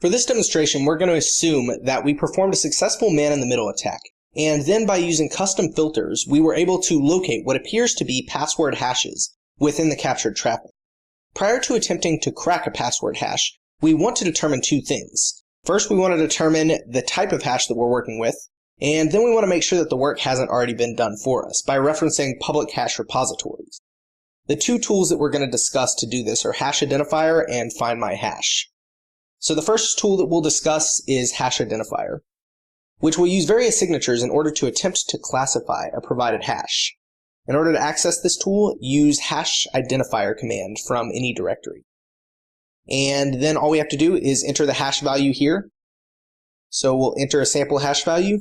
For this demonstration, we're going to assume that we performed a successful man-in-the-middle attack, and then by using custom filters, we were able to locate what appears to be password hashes within the captured traffic. Prior to attempting to crack a password hash, we want to determine two things. First, we want to determine the type of hash that we're working with, and then we want to make sure that the work hasn't already been done for us by referencing public hash repositories. The two tools that we're going to discuss to do this are Hash Identifier and Find My Hash. So the first tool that we'll discuss is Hash Identifier, which will use various signatures in order to attempt to classify a provided hash. In order to access this tool, use Hash Identifier command from any directory. And then all we have to do is enter the hash value here. So we'll enter a sample hash value.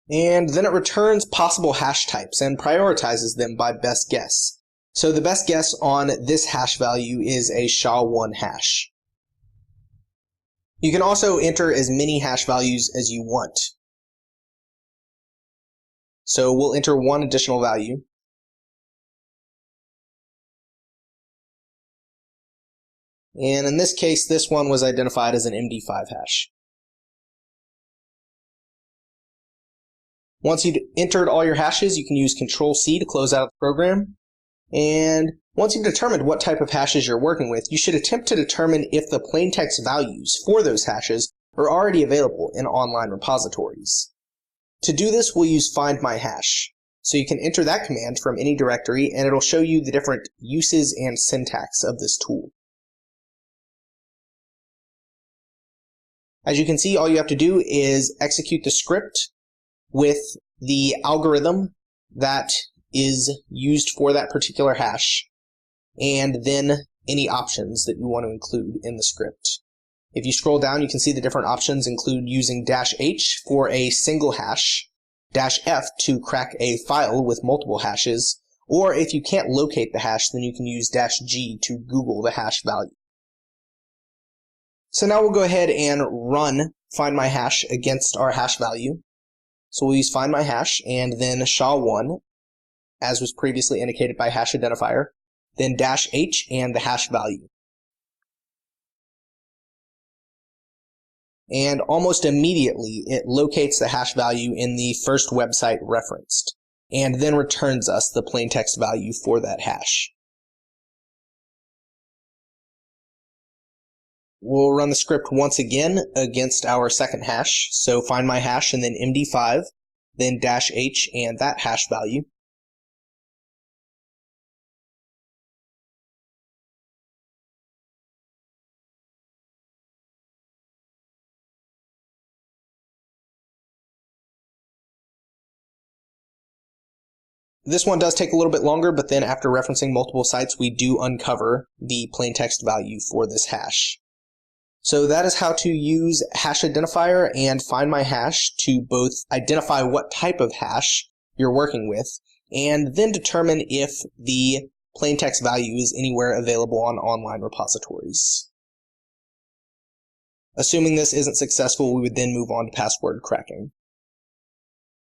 And then it returns possible hash types and prioritizes them by best guess. So the best guess on this hash value is a SHA-1 hash. You can also enter as many hash values as you want. So we'll enter one additional value. And in this case, this one was identified as an MD5 hash. Once you've entered all your hashes, you can use Control-C to close out the program. And once you've determined what type of hashes you're working with, you should attempt to determine if the plaintext values for those hashes are already available in online repositories. To do this, we'll use Find My Hash. So you can enter that command from any directory, and it'll show you the different uses and syntax of this tool. As you can see, all you have to do is execute the script with the algorithm that is used for that particular hash, and then any options that you want to include in the script. If you scroll down, you can see the different options include using -H for a single hash, -F to crack a file with multiple hashes, or if you can't locate the hash, then you can use -G to Google the hash value. So now we'll go ahead and run Find My Hash against our hash value. So we'll use Find My Hash and then SHA-1, as was previously indicated by Hash Identifier, then -H and the hash value. And almost immediately, it locates the hash value in the first website referenced, and then returns us the plaintext value for that hash. We'll run the script once again against our second hash, so Find My Hash and then MD5, then -H and that hash value. This one does take a little bit longer, but then after referencing multiple sites, we do uncover the plaintext value for this hash. So that is how to use Hash Identifier and Find My Hash to both identify what type of hash you're working with, and then determine if the plaintext value is anywhere available on online repositories. Assuming this isn't successful, we would then move on to password cracking.